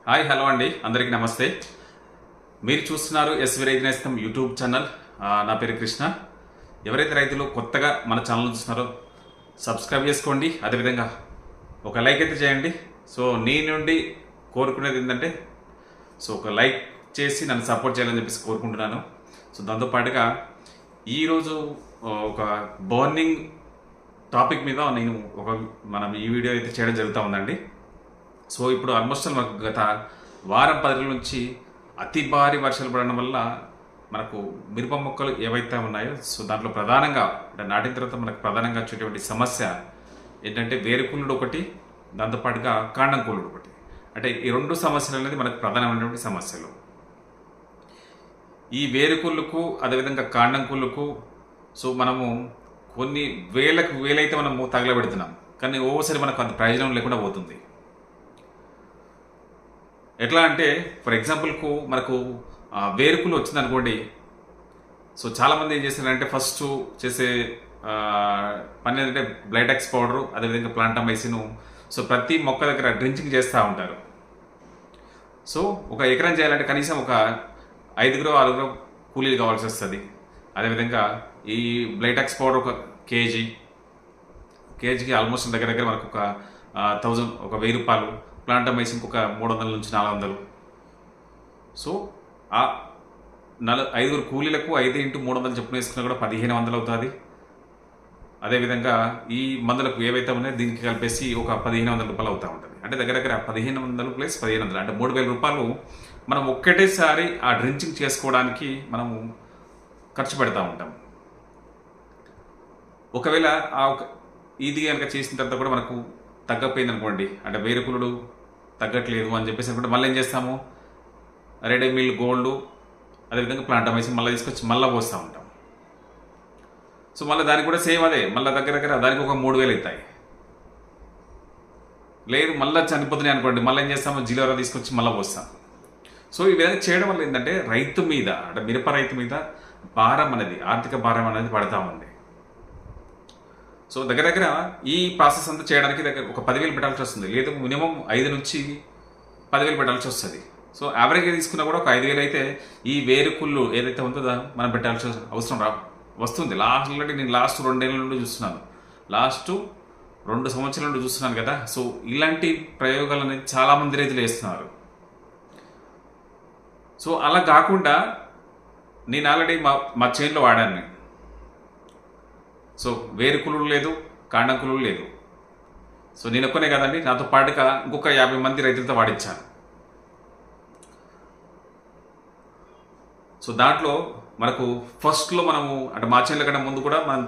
Hi hello అండి, అందరికీ నమస్తే. మీరు చూస్తున్నారు ఎస్వి రైతు నేస్తం యూట్యూబ్ ఛానల్. నా పేరు కృష్ణ. ఎవరైతే రైతులు కొత్తగా మన ఛానల్ చూస్తున్నారో సబ్స్క్రైబ్ చేసుకోండి. అదేవిధంగా ఒక లైక్ అయితే చేయండి. సో నీ నుండి కోరుకునేది ఏంటంటే ఒక లైక్ చేసి నన్ను సపోర్ట్ చేయాలని చెప్పేసి కోరుకుంటున్నాను. సో దాంతోపాటుగా ఈరోజు ఒక బర్నింగ్ టాపిక్ మీద మనం ఈ వీడియో అయితే చేయడం జరుగుతూ ఉందండి. సో ఇప్పుడు ఆల్మోస్ట్ మనకు గత వారం 10 రోజుల నుంచి అతి భారీ వర్షాలు పడడం వల్ల మనకు మిరప మొక్కలు ఏవైతే ఉన్నాయో సో దాంట్లో ప్రధానంగా అంటే నాటిన తర్వాత మనకు ప్రధానంగా వచ్చేటువంటి సమస్య ఏంటంటే వేరుకుళ్ళుడు ఒకటి, దాంతోపాటుగా కాండం కుళ్ళుడు ఒకటి. అంటే ఈ రెండు సమస్యలు అనేది మనకు ప్రధానమైనటువంటి సమస్యలు. ఈ వేరుకుళ్ళకు అదేవిధంగా కాండం కుళ్ళుకు సో మనము కొన్ని వేలైతే మనము తగలబెడుతున్నాం, కానీ ఓసారి మనకు అంత ప్రయోజనం లేకుండా పోతుంది. ఎట్లా అంటే ఫర్ ఎగ్జాంపుల్కు మనకు వేరుకులు వచ్చిందనుకోండి. సో చాలామంది ఏం చేస్తారంటే ఫస్ట్ చేసే పని ఏంటంటే బ్లైటాక్స్ పౌడరు, అదేవిధంగా ప్లాంటమైసిన్ సో ప్రతి మొక్క దగ్గర డ్రించింగ్ చేస్తూ ఉంటారు. సో ఒక ఎకరం చేయాలంటే కనీసం ఒక 5-6 కూలీలు కావాల్సి వస్తుంది. అదేవిధంగా ఈ బ్లైటాక్స్ పౌడర్ ఒక కేజీకి ఆల్మోస్ట్ దగ్గర మనకు ఒక 1000 రూపాయలు, ప్లాంటమైసిన్కి ఒక 300 నుంచి 400. సో ఆ 5 కూలీలకు 5x300 చొప్పున వేసుకున్నా కూడా 1500 అవుతుంది. అదేవిధంగా ఈ మందులకు ఏవైతే ఉన్నాయో దీనికి కలిపేసి ఒక 1500 రూపాయలు అవుతూ ఉంటుంది. అంటే దగ్గర 1500 ప్లస్ 1500 అంటే 3000 రూపాయలు మనం ఒక్కటేసారి ఆ డ్రించింగ్ చేసుకోవడానికి మనము ఖర్చు పెడతా ఉంటాం. ఒకవేళ ఇది కనుక చేసిన తర్వాత కూడా మనకు తగ్గపోయింది అనుకోండి, అంటే వేరుకులుడు తగ్గట్లేదు అని చెప్పేసి అనుకుంటే మళ్ళీ ఏం చేస్తాము, రెడీమిల్ గోల్డ్ అదేవిధంగా ప్లాంటమైసిన్ మళ్ళీ తీసుకొచ్చి మళ్ళీ పోస్తూ ఉంటాం. సో మళ్ళీ దానికి కూడా సేమ్ అదే, మళ్ళీ దగ్గర దానికి ఒక 3000 అవుతాయి. లేదు మళ్ళీ చనిపోతున్నాయి అనుకోండి, మళ్ళీ ఏం చేస్తాము, జీలవర తీసుకొచ్చి మళ్ళీ పోస్తాం. సో ఈ విధంగా చేయడం వల్ల ఏంటంటే రైతు మీద, అంటే మిరప రైతు మీద ఆర్థిక భారం అనేది పడతా ఉంది. సో దగ్గర ఈ ప్రాసెస్ అంతా చేయడానికి ఒక 10,000 పెట్టాల్సి వస్తుంది, లేదు మినిమం 5 నుంచి 10,000 పెట్టాల్సి వస్తుంది. సో యావరేజ్గా తీసుకున్నా కూడా ఒక 5,000 అయితే ఈ వేరుకుళ్ళు ఏదైతే ఉంటుందో మనం పెట్టాల్సి అవసరం వస్తుంది. నేను లాస్ట్ 2 ఏళ్ళ నుండి చూస్తున్నాను, లాస్ట్ 2 సంవత్సరాల నుండి చూస్తున్నాను కదా. సో ఇలాంటి ప్రయోగాలు అనేది చాలామంది రైతులు వేస్తున్నారు. సో అలా కాకుండా నేను ఆల్రెడీ మా చేనులో వాడాను. సో వేరుకులు లేదు, కాండంకులు లేదు. సో నేను ఒక్కనే కదండి, నాతో పాటుగా ఇంకొక 50 మంది రైతులతో వాడించాను. సో దాంట్లో మనకు ఫస్ట్లో మనము అంటే మా చేనుల కన్నా ముందు కూడా మనం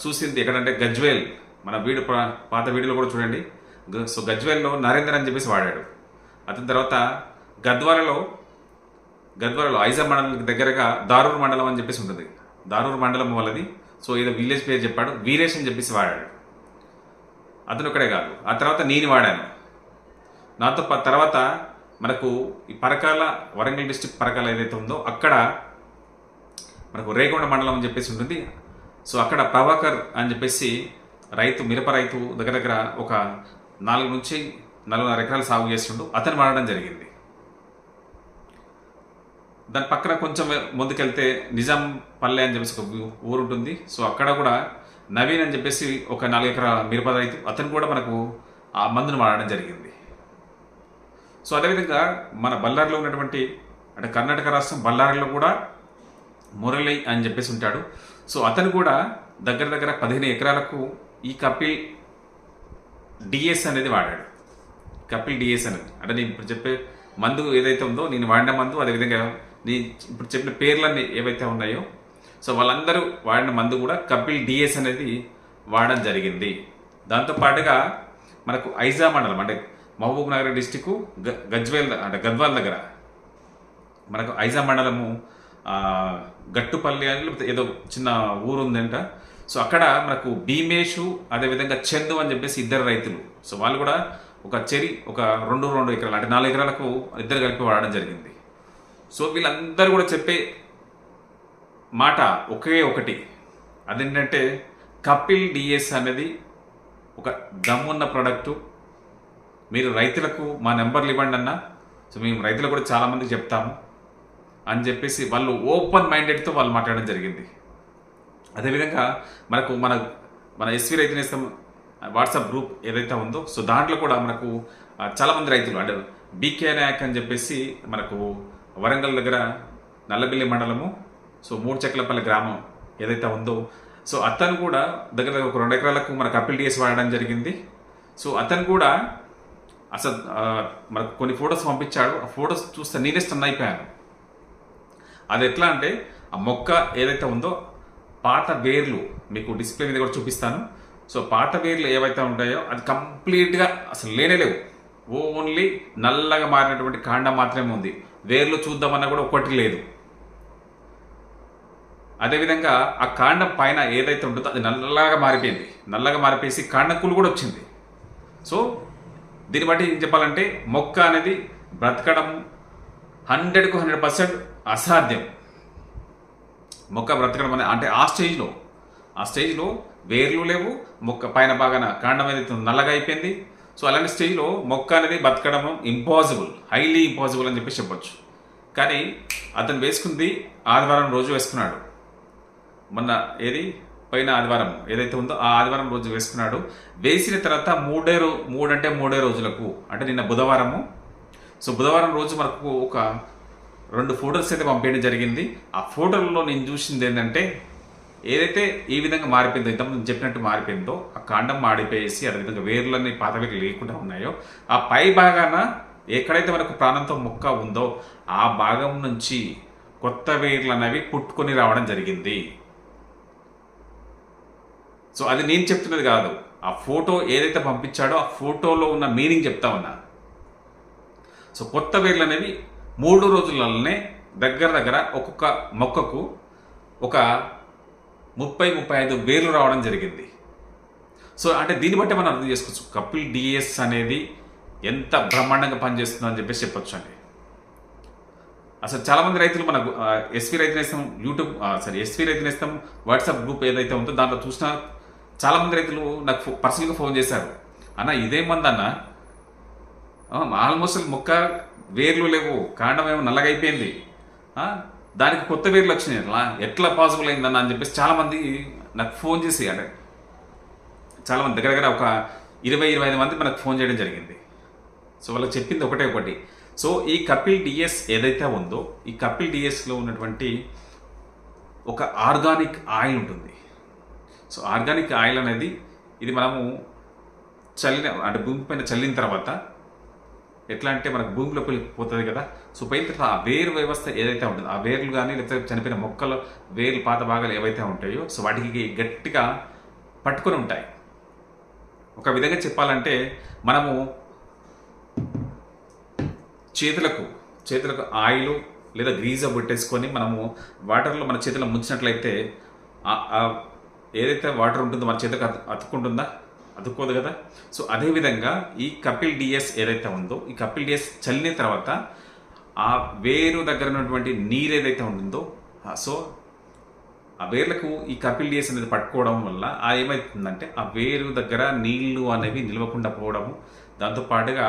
చూసింది ఎక్కడంటే గజ్వేల్, మన పాత వీడియోలో కూడా చూడండి. సో గజ్వేల్లో నరేందర్ అని చెప్పేసి వాడాడు. అతని తర్వాత గద్వాలలో ఐజా మండలం దగ్గరగా దారూర్ మండలం అని చెప్పేసి ఉంటుంది, దారూర్ మండలం వాళ్ళది. సో ఏదో విలేజ్ పేరు చెప్పాడు, వీరేష్ అని చెప్పేసి వాడాడు. అతను ఒక్కడే కాదు, ఆ తర్వాత నేను వాడాను. నాతో తర్వాత మనకు ఈ పరకాల, వరంగల్ డిస్టిక్ పరకాల ఏదైతే ఉందో అక్కడ మనకు రేగొండ మండలం అని చెప్పేసి ఉంటుంది. సో అక్కడ ప్రభాకర్ అని చెప్పేసి మిరప రైతు దగ్గర ఒక 4 నుంచి 4.5 ఎకరాలు సాగు చేస్తుండు, అతను వాడడం జరిగింది. దాని పక్కన కొంచెం ముందుకెళ్తే నిజాం పల్లె అని చెప్పేసి ఒక ఊరు ఉంటుంది. సో అక్కడ కూడా నవీన్ అని చెప్పేసి ఒక 4 ఎకరాల మిరప రైతు, అతను కూడా మనకు ఆ మందును వాడడం జరిగింది. సో అదేవిధంగా మన బళ్ళారిలో ఉన్నటువంటి, అంటే కర్ణాటక రాష్ట్రం బళ్ళారిలో కూడా మురళి అని చెప్పేసి ఉంటాడు. సో అతను కూడా దగ్గర 15 ఎకరాలకు ఈ కపిల్ డిఎస్ అనేది వాడాడు. కపిల్ డిఎస్ అనేది అంటే నేను ఇప్పుడు చెప్పే మందు ఏదైతే ఉందో, నేను వాడిన మందు, అదేవిధంగా నేను ఇప్పుడు చెప్పిన పేర్లన్నీ ఏవైతే ఉన్నాయో సో వాళ్ళందరూ వాడిన మందు కూడా కపిల్ డిఎస్ అనేది వాడడం జరిగింది. దాంతోపాటుగా మనకు ఐజా మండలం, అంటే మహబూబ్ నగర్ డిస్టిక్ గద్వాల్ దగ్గర మనకు ఐజా మండలము గట్టుపల్లి అని లేకపోతే ఏదో చిన్న ఊరు ఉందంట. సో అక్కడ మనకు భీమేషు అదేవిధంగా చందు అని చెప్పేసి 2 రైతులు. సో వాళ్ళు కూడా ఒక 2 ఎకరాలు అంటే 4 ఎకరాలకు 2 కలిపి వాడడం జరిగింది. సో వీళ్ళందరూ కూడా చెప్పే మాట ఒకే ఒకటి, అదేంటంటే కపిల్ డిఎస్ అనేది ఒక దమ్మున్న ప్రోడక్టు, మీరు రైతులకు మా నెంబర్లు ఇవ్వండి అన్న, సో మేము రైతులకు కూడా చాలామందికి చెప్తాము అని చెప్పేసి వాళ్ళు ఓపెన్ మైండెడ్తో వాళ్ళు మాట్లాడడం జరిగింది. అదేవిధంగా మనకు మన ఎస్వి రైతు నేస్తం వాట్సాప్ గ్రూప్ ఏదైతే ఉందో, సో దాంట్లో కూడా మనకు చాలామంది రైతులు అంటే బీకే నాయక్ అని చెప్పేసి మనకు వరంగల్ దగ్గర నల్లబిల్లి మండలము, సో 3 చెక్లపల్లి గ్రామం ఏదైతే ఉందో, సో అతను కూడా దగ్గర ఒక 2 ఎకరాలకు మనకు అప్పీల్ డిఎస్ వాడడం జరిగింది. సో అతను కూడా అసలు మనకు కొన్ని ఫొటోస్ పంపించాడు. ఆ ఫొటోస్ చూస్తే నేనే స్టన్ అయిపోయాను. అది ఎట్లా అంటే ఆ మొక్క ఏదైతే ఉందో పాత వేర్లు మీకు డిస్ప్లే మీద కూడా చూపిస్తాను. సో పాత వేర్లు ఏవైతే ఉంటాయో అది కంప్లీట్గా అసలు లేనే లేవు. ఓన్లీ నల్లగా మారినటువంటి కాండం మాత్రమే ఉంది. వేర్లు చూద్దామన్నా కూడా ఒకటి లేదు. అదేవిధంగా ఆ కాండం పైన ఏదైతే ఉంటుందో అది నల్లగా మారిపోయింది. నల్లగా మారిపోయి కాండం కుళ్ళు కూడా వచ్చింది. సో దీన్ని బట్టి ఏం చెప్పాలంటే మొక్క అనేది బ్రతకడం 100కు 100% అసాధ్యం. మొక్క బ్రతకడం అనేది అంటే ఆ స్టేజ్లో వేర్లు లేవు, మొక్క పైన బాగా కాండం అనేది నల్లగా అయిపోయింది. సో అలాంటి స్టేజ్లో మొక్క అనేది బతకడం ఇంపాసిబుల్, హైలీ ఇంపాసిబుల్ అని చెప్పి చెప్పొచ్చు. కానీ అతను వేసుకుంది ఆదివారం రోజు వేసుకున్నాడు. మొన్న పోయిన ఆదివారం ఏదైతే ఉందో ఆ ఆదివారం రోజు వేసుకున్నాడు. వేసిన తర్వాత మూడే రోజులకు అంటే నిన్న బుధవారము. సో బుధవారం రోజు మనకు ఒక 2 ఫోటోస్ అయితే పంపించడం జరిగింది. ఆ ఫోటోల్లో నేను చూసింది ఏంటంటే ఏదైతే ఈ విధంగా మారిపోయిందో, ఇంతకుముందు చెప్పినట్టు మారిపోయిందో ఆ కాండం మాడిపోయేసి అదేవిధంగా వేర్లన్నీ పాత వేర్లు లేకుండా ఉన్నాయో ఆ పై భాగాన ఎక్కడైతే మనకు ప్రాణంతో మొక్క ఉందో ఆ భాగం నుంచి కొత్త వేర్లు అనేవి పుట్టుకొని రావడం జరిగింది. సో అది నేను చెప్తున్నది కాదు, ఆ ఫోటో ఏదైతే పంపించాడో ఆ ఫోటోలో ఉన్న మీనింగ్ చెప్తా ఉన్నా. సో కొత్త వేర్లు అనేవి 3 రోజులలోనే దగ్గర ఒక్కొక్క మొక్కకు ఒక 30-35 వేర్లు రావడం జరిగింది. సో అంటే దీన్ని బట్టి మనం అర్థం చేసుకోవచ్చు కపిల్ డిఎస్ అనేది ఎంత బ్రహ్మాండంగా పనిచేస్తుందో అని చెప్పేసి చెప్పొచ్చు అండి. అసలు చాలామంది రైతులు మన ఎస్వి రైతు నేస్తం ఎస్వి రైతు నేస్తం వాట్సాప్ గ్రూప్ ఏదైతే ఉందో దాంట్లో చూసినా చాలామంది రైతులు నాకు పర్సనల్గా ఫోన్ చేశారు. అన్న ఇదేమందన్న ఆల్మోస్ట్ మొక్క వేర్లు లేవు, కాండం ఏమో నల్లగా అయిపోయింది, దానికి కొత్త వేర్లు వచ్చినాయి, ఎట్లా పాసిబుల్ అయిందన్న అని చెప్పేసి చాలామంది నాకు ఫోన్ చేసి అంటే చాలామంది దగ్గర ఒక 20-25 మంది మనకు ఫోన్ చేయడం జరిగింది. సో వాళ్ళకి చెప్పింది ఒకటి. సో ఈ కపిల్ డిఎస్ ఏదైతే ఉందో ఈ కపిల్ డిఎస్లో ఉన్నటువంటి ఒక ఆర్గానిక్ ఆయిల్ ఉంటుంది. సో ఆర్గానిక్ ఆయిల్ అనేది ఇది మనము అంటే భూమి పైన చల్లిన తర్వాత ఎట్లా అంటే మనకు భూమిలోకి వెళ్ళిపోతుంది కదా. సో పోయిన తర్వాత ఆ వేరు వ్యవస్థ ఏదైతే ఉంటుందో ఆ వేర్లు కానీ లేకపోతే చనిపోయిన మొక్కలు వేర్లు పాత భాగాలు ఏవైతే ఉంటాయో సో వాటికి గట్టిగా పట్టుకొని ఉంటాయి. ఒక విధంగా చెప్పాలంటే మనము చేతులకు ఆయిల్ లేదా గ్రీజా పెట్టేసుకొని మనము వాటర్లో మన చేతుల్లో ముంచినట్లయితే ఏదైతే వాటర్ ఉంటుందో మన చేతికి అతుక్కోదు కదా. సో అదేవిధంగా ఈ కపిల్ డిఎస్ ఏదైతే ఉందో ఈ కపిల్ డిఎస్ చల్లిన తర్వాత ఆ వేరు దగ్గర ఉన్నటువంటి నీరు ఏదైతే ఉంటుందో సో ఆ వేర్లకు ఈ కపిల్ డిఎస్ అనేది పట్టుకోవడం వల్ల ఏమవుతుందంటే ఆ వేరు దగ్గర నీళ్లు అనేవి నిలవకుండా పోవడము, దాంతోపాటుగా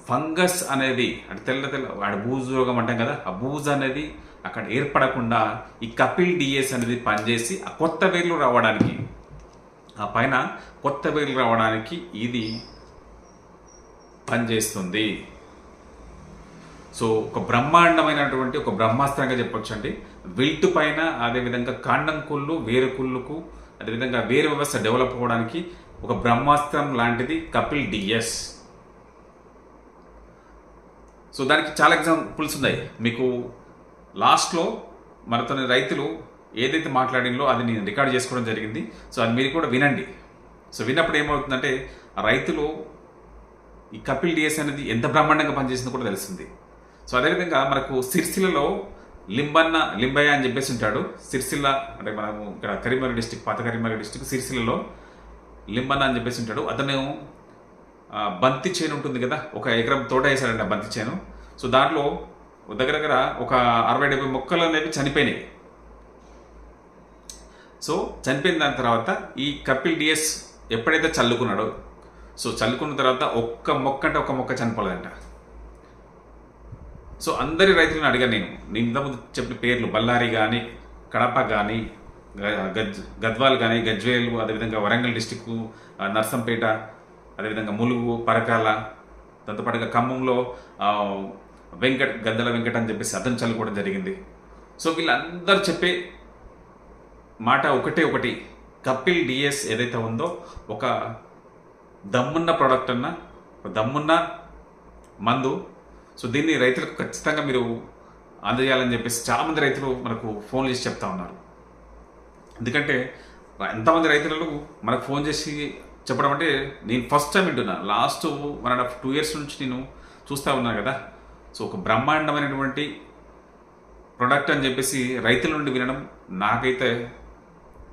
ఫంగస్ అనేది అంటే తెల్ల బూజు రోగం అంటాం కదా, ఆ బూజు అనేది అక్కడ ఏర్పడకుండా ఈ కపిల్ డిఎస్ అనేది పనిచేసి ఆ కొత్త వేర్లు రావడానికి ఆ పైన కొత్త వేర్లు రావడానికి ఇది పనిచేస్తుంది. సో ఒక బ్రహ్మాండమైనటువంటి ఒక బ్రహ్మాస్త్రంగా చెప్పొచ్చండి. విల్ట్ పైన అదేవిధంగా కాండం కుళ్ళు వేరు కుళ్ళుకు అదేవిధంగా వేరు వ్యవస్థ డెవలప్ అవ్వడానికి ఒక బ్రహ్మాస్త్రం లాంటిది కపిల్ డిఎస్. సో దానికి చాలా ఎగ్జాంపుల్స్ ఉన్నాయి. మీకు లాస్ట్లో మనతో రైతులు ఏదైతే మాట్లాడిందో అది నేను రికార్డ్ చేసుకోవడం జరిగింది. సో అది మీరు కూడా వినండి. సో విన్నప్పుడు ఏమవుతుందంటే ఆ రైతులు ఈ కపిల్ డిఎస్ అనేది ఎంత బ్రహ్మాండంగా పనిచేసిందో కూడా తెలుస్తుంది. సో అదేవిధంగా మనకు సిరిసిల్లలో లింబయ్య అని చెప్పేసి ఉంటాడు. సిరిసిల్ల అంటే మనము ఇక్కడ కరీంనగర్ డిస్టిక్, పాత కరీంనగర్ డిస్టిక్ సిరిసిల్లలో లింబన్న అని చెప్పేసి ఉంటాడు. అతను బంతి చేను ఉంటుంది కదా, ఒక ఎకరం తోట వేశాడంట బంతి చేను. సో దాంట్లో దగ్గర ఒక 60-70 మొక్కలు అనేవి చనిపోయినాయి. సో చనిపోయిన దాని తర్వాత ఈ కపిల్ డిఎస్ ఎప్పుడైతే చల్లుకున్నాడో సో చల్లుకున్న తర్వాత ఒక్క మొక్క అంటే ఒక్క మొక్క చనిపోలేదంట. సో అందరి రైతులను అడిగాను నేను ఇంతకుముందు చెప్పిన పేర్లు బళ్ళారి కానీ, కడప కానీ, గద్వాల్ కానీ, గజ్వేల్, అదేవిధంగా వరంగల్ డిస్టిక్, నర్సంపేట, అదేవిధంగా ములుగు, పరకాల, దాంతోపాటుగా ఖమ్మంలో గద్దల వెంకట్ అని చెప్పేసి అతను చల్లుకోవడం జరిగింది. సో వీళ్ళందరూ చెప్పే మాట ఒకటి, కపిల్ డిఎస్ ఏదైతే ఉందో ఒక దమ్మున్న ప్రోడక్ట్ అన్న, దమ్మున్న మందు. సో దీన్ని రైతులకు ఖచ్చితంగా మీరు అందజేయాలని చెప్పేసి చాలామంది రైతులు మనకు ఫోన్ చేసి చెప్తా ఉన్నారు. ఎందుకంటే ఎంతమంది రైతులు మనకు ఫోన్ చేసి చెప్పడం అంటే నేను ఫస్ట్ టైం వింటున్నా. లాస్ట్ 1.5-2 years నుంచి నేను చూస్తూ ఉన్నాను కదా. సో ఒక బ్రహ్మాండమైనటువంటి ప్రొడక్ట్ అని చెప్పేసి రైతుల నుండి వినడం నాకైతే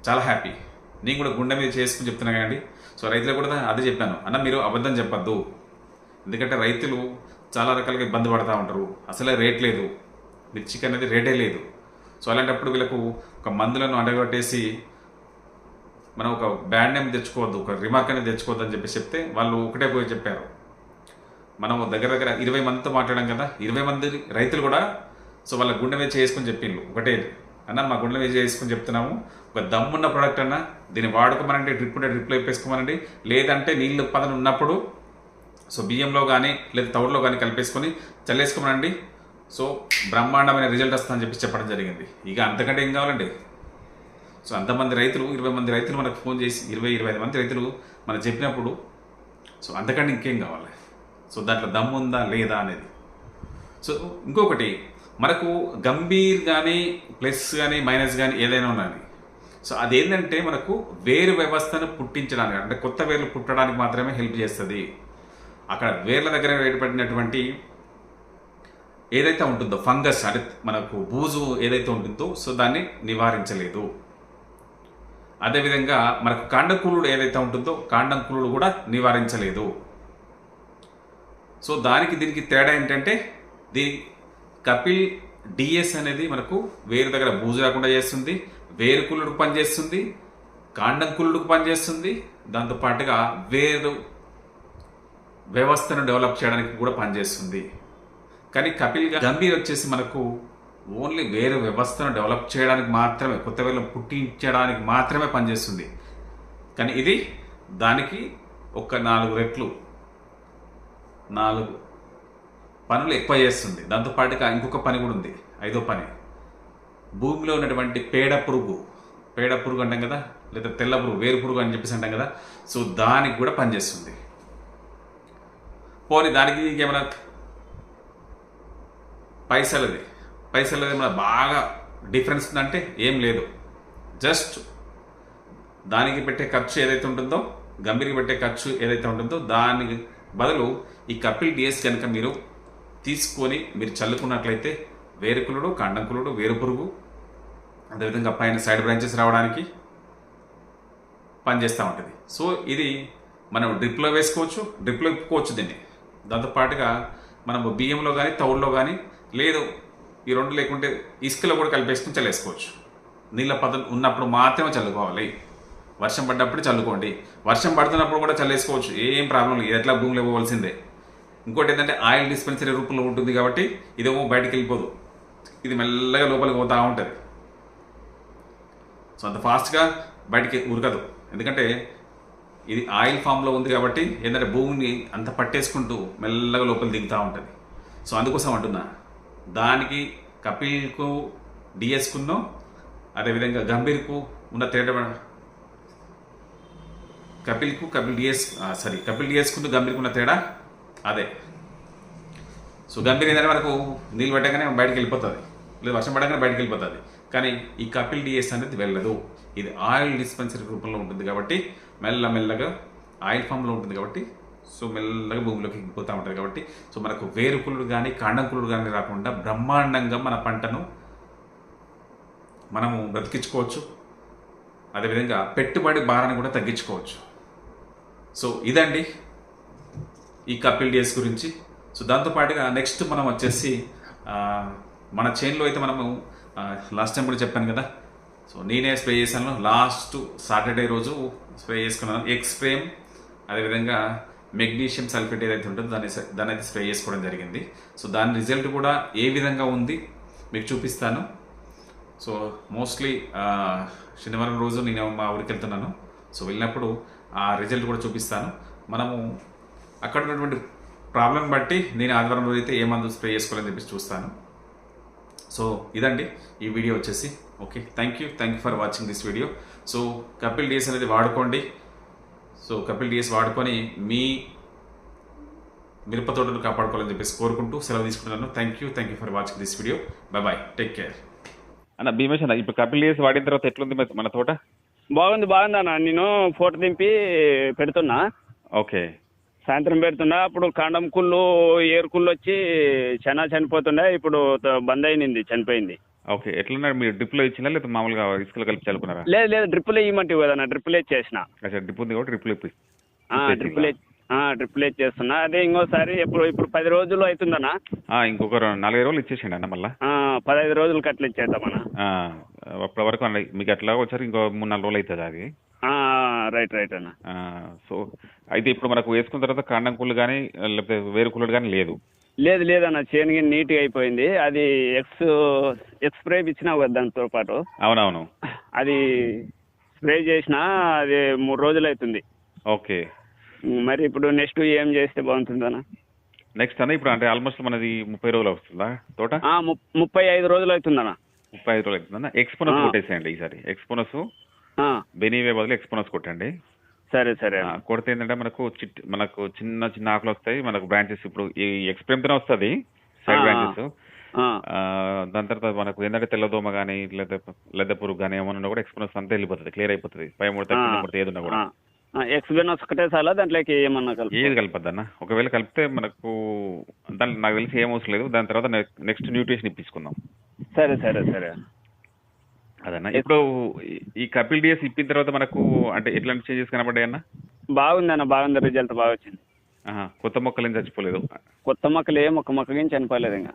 చాలా హ్యాపీ. నేను కూడా గుండె మీద చేసుకుని చెప్తున్నా కదండి. సో రైతులకు కూడా అదే చెప్పాను, అన్న మీరు అబద్ధం చెప్పద్దు. ఎందుకంటే రైతులు చాలా రకాలుగా ఇబ్బంది పడుతూ ఉంటారు. అసలే రేట్ లేదు, మిర్చికి అనేది రేటే లేదు. సో అలాంటప్పుడు వీళ్ళకు ఒక మందులను అడగొట్టేసి మనం ఒక బ్యాడ్ నేమ్ తెచ్చుకోవద్దు, ఒక రిమార్క్ అనేది తెచ్చుకోవద్దు అని చెప్పేసి చెప్తే వాళ్ళు ఒకటే పోయి చెప్పారు. మనం దగ్గర 20 మందితో మాట్లాడాం కదా, 20 మంది రైతులు కూడా సో వాళ్ళ గుండె మీద చేసుకుని చెప్పిండ్రు ఒకటే, అన్న మా గుండె మీద చేసుకుని చెప్తున్నాము, ఒక దమ్మున్న ప్రోడక్ట్ అన్న, దీన్ని వాడుకోమనండి, డ్రిప్లో వేసుకోమనండి, లేదంటే నీళ్ళు పదన ఉన్నప్పుడు సో బియ్యంలో కానీ లేదా తౌడులో కానీ కలిపేసుకొని చల్లేసుకోమనండి. సో బ్రహ్మాండమైన రిజల్ట్ వస్తుందని చెప్పి చెప్పడం జరిగింది. ఇక అంతకంటే ఏం కావాలండి. సో అంతమంది రైతులు, 20 మంది రైతులు మనకు ఫోన్ చేసి 20-25 మంది రైతులు మనకు చెప్పినప్పుడు సో అంతకంటే ఇంకేం కావాలి. సో దాంట్లో దమ్ము ఉందా లేదా అనేది. సో ఇంకొకటి మనకు గంభీర్ కానీ ప్లస్ కానీ మైనస్ కానీ ఏదైనా ఉన్నది. సో అదేంటంటే మనకు వేరు వ్యవస్థను పుట్టించడానికి, అంటే కొత్త వేర్లు పుట్టడానికి మాత్రమే హెల్ప్ చేస్తుంది. అక్కడ వేర్ల దగ్గర ఏర్పడినటువంటి ఏదైతే ఉంటుందో ఫంగస్, అంటే మనకు బూజు ఏదైతే ఉంటుందో సో దాన్ని నివారించలేదు. అదేవిధంగా మనకు కాండంకులుడు ఏదైతే ఉంటుందో కాండంకులుడు కూడా నివారించలేదు. సో దానికి దీనికి తేడా ఏంటంటే కపిల్ డిఎస్ అనేది మనకు వేరు దగ్గర బూజు రాకుండా చేస్తుంది, వేరు కుళ్ళుడుకు పనిచేస్తుంది, కాండం కుళ్ళుడుకు పనిచేస్తుంది, దాంతోపాటుగా వేరు వ్యవస్థను డెవలప్ చేయడానికి కూడా పనిచేస్తుంది. కానీ కపిల్ గంభీర్ వచ్చేసి మనకు ఓన్లీ వేరు వ్యవస్థను డెవలప్ చేయడానికి మాత్రమే, కొత్త వేర్లు పుట్టించడానికి మాత్రమే పనిచేస్తుంది. కానీ ఇది దానికి ఒక 4 రెట్లు 4 పనులు ఎక్కువ చేస్తుంది. దాంతోపాటుగా ఇంకొక పని కూడా ఉంది, 5వ పని. భూమిలో ఉన్నటువంటి పేడ పురుగు అంటాం కదా, లేదా తెల్ల పురుగు, వేరు పురుగు అని చెప్పేసి అంటాం కదా. సో దానికి కూడా పనిచేస్తుంది. పోనీ దానికి ఇంకేమైనా పైసలది ఏమైనా బాగా డిఫరెన్స్ ఉందంటే ఏం లేదు. జస్ట్ దానికి పెట్టే ఖర్చు ఏదైతే ఉంటుందో, గంభీర్కి పెట్టే ఖర్చు ఏదైతే ఉంటుందో దానికి బదులు ఈ కపిల్ డిఎస్ కనుక మీరు తీసుకొని మీరు చల్లుకున్నట్లయితే వేరుకులుడు, కాండంకులుడు, వేరు పురుగు, అదేవిధంగా పైన సైడ్ బ్రాంచెస్ రావడానికి పనిచేస్తూ ఉంటుంది. సో ఇది మనం డ్రిప్లో వేసుకోవచ్చు, డ్రిప్లో ఇప్పుకోవచ్చు దీన్ని. దాంతోపాటుగా మనం బియ్యంలో కానీ తౌడులో కానీ, లేదు ఈ 2 లేకుంటే ఇసుకలో కూడా కలిపేసుకుని చల్లేసుకోవచ్చు. నీళ్ళ పద్ధతి ఉన్నప్పుడు మాత్రమే చల్లుకోవాలి. వర్షం పడ్డప్పుడు చల్లుకోండి, వర్షం పడుతున్నప్పుడు కూడా చల్లేసుకోవచ్చు, ఏం ప్రాబ్లం లేదు. ఎట్లా భూమిలో పోవాల్సిందే. ఇంకోటి ఏంటంటే ఆయిల్ డిస్పెన్సరీ రూపంలో ఉంటుంది కాబట్టి ఇదేమో బయటకు వెళ్ళిపోదు, ఇది మెల్లగా లోపలికి పోతూ ఉంటుంది. సో అంత ఫాస్ట్గా బయటికి ఉరకదు, ఎందుకంటే ఇది ఆయిల్ ఫామ్లో ఉంది కాబట్టి ఏంటంటే భూమిని అంత పట్టేసుకుంటూ మెల్లగా లోపలికి దిగుతూ ఉంటుంది. సో అందుకోసం అంటున్నా, దానికి కపిల్కు డిఎస్కున్నో అదేవిధంగా గంభీర్కు ఉన్న తేడా, కపిల్ డిఎస్కు గంభీర్కు ఉన్న తేడా అదే. సో గంభీర్ ఏంటంటే మనకు నీళ్ళు పట్టగానే బయటకు వెళ్ళిపోతుంది, లేదు వర్షం పడగానే బయటకు వెళ్ళిపోతుంది. కానీ ఈ కపిల్ డిఎస్ అనేది వెళ్ళదు. ఇది ఆయిల్ డిస్పెన్సరీ రూపంలో ఉంటుంది కాబట్టి మెల్లమెల్లగా ఆయిల్ ఫామ్లో ఉంటుంది కాబట్టి సో మెల్లగా భూమిలోకి ఎక్కిపోతూ ఉంటుంది కాబట్టి సో మనకు వేరుకులుడు కానీ కాండంకులుడు కానీ రాకుండా బ్రహ్మాండంగా మన పంటను మనము బ్రతికించుకోవచ్చు. అదేవిధంగా పెట్టుబడి భారాన్ని కూడా తగ్గించుకోవచ్చు. సో ఇదండి ఈ కపిల్ డిఎస్ గురించి. సో దాంతోపాటుగా నెక్స్ట్ మనం వచ్చేసి మన చేనులో అయితే మనము లాస్ట్ టైం కూడా చెప్పాను కదా, సో నేనే స్ప్రే చేశాను. లాస్ట్ సాటర్డే రోజు స్ప్రే చేసుకున్నాను. ఎక్స్ప్రేమ్ అదేవిధంగా మెగ్నీషియం సల్ఫేట్ ఏదైతే ఉంటుందో దాన్ని అయితే స్ప్రే చేసుకోవడం జరిగింది. సో దాని రిజల్ట్ కూడా ఏ విధంగా ఉంది మీకు చూపిస్తాను. సో మోస్ట్లీ శనివారం రోజు నేను మా ఊరికి వెళ్తున్నాను. సో వెళ్ళినప్పుడు ఆ రిజల్ట్ కూడా చూపిస్తాను. మనము అక్కడ ఉన్నటువంటి ప్రాబ్లం బట్టి నేను ఆదివారం రోజు అయితే ఏ మందు స్ప్రే చేసుకోవాలని చెప్పేసి చూస్తాను. సో ఇదండి ఈ వీడియో వచ్చేసి. Okay, thank you for watching this video. So Kapil DS అనేది వాడుకోండి. సో కపిల్ డిఎస్ వాడుకొని మీ మిరప తోటను కాపాడుకోవాలని చెప్పేసి కోరుకుంటూ సెలవు తీసుకుంటున్నాను. Thank you for watching this video. Bye, take care. అన్న భీమేష్ అన్న, ఇప్పుడు కపిల్ డిఎస్ వాడిన తర్వాత ఎట్లుంది మన తోట? బాగుంది అన్న. నేను ఫోటో దింపి పెడుతున్నా. ఓకే, సాయంత్రం పెడుతున్నా. అప్పుడు కాండం కుళ్ళు ఏరుకుళ్ళు వచ్చి చాలా చనిపోతుండే. ఇప్పుడు బంద్ అయినింది, చనిపోయింది. ఓకే, ఎట్లున్నారు మీరు? డ్రిప్లో ఇచ్చినా లేదా మామూలుగా ఇసుకలు కలిపి చల్లుకున్నారా? లేదు డ్రిప్పులు ఇవ్వమంటే కదా, డ్రిప్పులు ఇచ్చేసిన. డ్రిప్ ఉంది కాబట్టి డ్రిప్పులు ఇచ్చేస్తున్నా. అదే ఇంకోసారి ఇప్పుడు 10 రోజులు అవుతుందన్నా. ఇంకొక 4 రోజులు ఇచ్చేసిండి అన్న. మళ్ళీ 15 రోజులకి అట్లా ఇచ్చేద్దామన్నా. అప్పటి వరకు మీకు ఎట్లా వచ్చారు, ఇంకో 3-4 రోజులు అవుతుంది అది. రైట్ అన్న. సో అయితే ఇప్పుడు మనకు వేసుకున్న తర్వాత కాండం కుళ్ళు కానీ లేకపోతే వేరు కుళ్ళు కానీ లేదన్న. చేనుకి నీట్గా అయిపోయింది. అది ఎక్స్ స్ప్రే ఇచ్చినావు కదా దాంతో పాటు. అవునవును, అది స్ప్రే చేసిన అది 3 రోజులు అవుతుంది. ఓకే, మరి ఇప్పుడు నెక్స్ట్ ఏం చేస్తే బాగుంటుందన్న? నెక్స్ట్ అన్న ఇప్పుడు అంటే ఆల్మోస్ట్ మనది 30 రోజులు వస్తుందా తోట? 35 రోజులు అవుతుందన్న. 35 రోజులు అవుతుందన్న. ఎక్స్పోనస్ కొట్టేసేయండి ఈసారి. ఎక్స్పోనస్ బెనీవే బదులు ఎక్స్పోనస్ కొట్టండి. సరే కొడితే ఏంటంటే మనకు చిన్న చిన్న ఆకులు వస్తాయి. మనకు బ్రాంచెస్ ఇప్పుడు ఈ ఎక్స్ప్రెమ్తోనే వస్తుంది, సైడ్ బ్రాంచెస్. దాని తర్వాత మనకు ఏంటంటే తెల్లదోమ కానీ లేదా పురుగు కానీ ఏమన్నా కూడా ఎక్స్పోనస్ అంతా వెళ్ళిపోతుంది, క్లియర్ అయిపోతుంది. పై ముడత ఏది ఉన్నా కూడా ఎక్స్బెనస్ ఒకటే చాలా, దాంట్లోకి ఏమన్నా ఏది కలపద్దు అన్న. ఒకవేళ కలిపితే మనకు దాంట్లో నాకు తెలిసి ఏం అవసరం లేదు. దాని తర్వాత నెక్స్ట్ న్యూట్రిషన్ ఇప్పించుకుందాం. సరే అదన్నా. ఇప్పుడు ఈ కపిల్ డిఎస్ ఇప్పిన తర్వాత మనకు అంటే ఎట్లాంటి చేంజెస్ కనబడ్డాయి అన్న? బాగుంది, రిజల్ట్ బాగా వచ్చింది. కొత్త మొక్కలు ఏం చచ్చిపోలేదు? కొత్త మొక్కలు ఒక్క మొక్కకి చనిపోలేదు ఇంకా.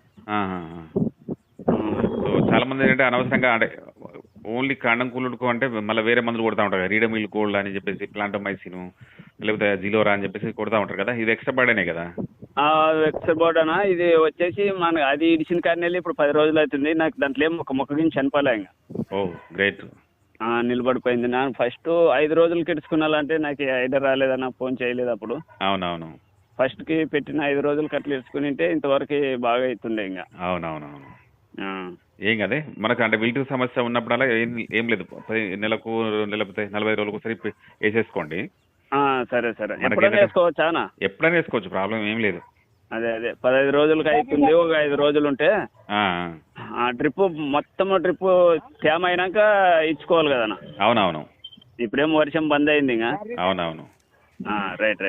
సో చాలా మంది ఏంటంటే అనవసరంగా అంటే ఓన్లీ కాండం కూలుడుకో అంటే మళ్ళీ వేరే మందులు కొడతా ఉంటారు, రీడమిల్ కోల్డ్ అని చెప్పేసి, ప్లాంటోమైసిన్ లేకపోతే జిలోరా అని చెప్పేసి కొడతా ఉంటారు కదా. ఇది ఎక్స్ట్రా బర్డేనే కదా? ఎక్స్ట్రా బర్డేనా? ఇది వచ్చేసి మన అది ఇడిచిన కానీ ఇప్పుడు 10 రోజులు అవుతుంది. నాకు దాంట్లో ఒక మొక్కకి చనిపోలే ఇంకా. ఓ గ్రేట్, నిలబడిపోయింది. నేను ఫస్ట్ 5 రోజులకి ఇడుచుకున్నాలంటే నాకు ఐడియా రాలేదన్న, ఫోన్ చేయలేదు అప్పుడు. అవునవును, ఫస్ట్కి పెట్టిన 5 రోజులకి అట్లా ఇడుచుకుని ఉంటే ఇంతవరకు బాగా అవుతుండే ఇంకా. అవునవునవును, ఏం కదే మనకు అంటే విల్టింగ్ సమస్య ఉన్నప్పుడల్లా ఏం లేదు, నెలకు లేకపోతే 45 రోజులకు ఒకసారి వేసేసుకోండి. సరే ఎప్పుడైనా వేసుకోవచ్చా? ఎప్పుడైనా వేసుకోవచ్చు, ప్రాబ్లం ఏం లేదు. అదే 15 రోజులకి అవుతుంది. ఒక 5 రోజులు ఉంటే మొత్తం డ్రిప్ తేమ అయినాక ఇచ్చుకోవాలి కదన్నా. అవునవును, ఇప్పుడేమో వర్షం బంద్ అయింది ఇంకా. అవునవును, రైట్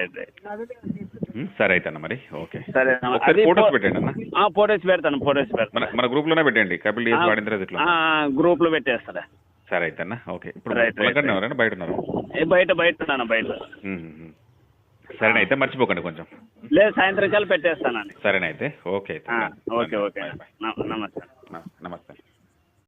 సరే అయితే అన్న మరి. ఓకే, ఫోటోస్ పెట్టండి అన్న. ఫోటోస్ పెడతాను. మన గ్రూప్ లోనే పెట్టండి. కపిల్ డిఎస్ వాడిన తర్వాత గ్రూప్ లో పెట్టేస్తారా? సరే అయితే అన్న. ఓకే, ఇప్పుడు బయట ఉన్నారు? బయట ఉన్నాను. సరేనా అయితే, మర్చిపోకండి కొంచెం. లేదు, సాయంత్రం కాలు పెట్టేస్తానండి. సరేనా అయితే. ఓకే ఓకే నమస్తే.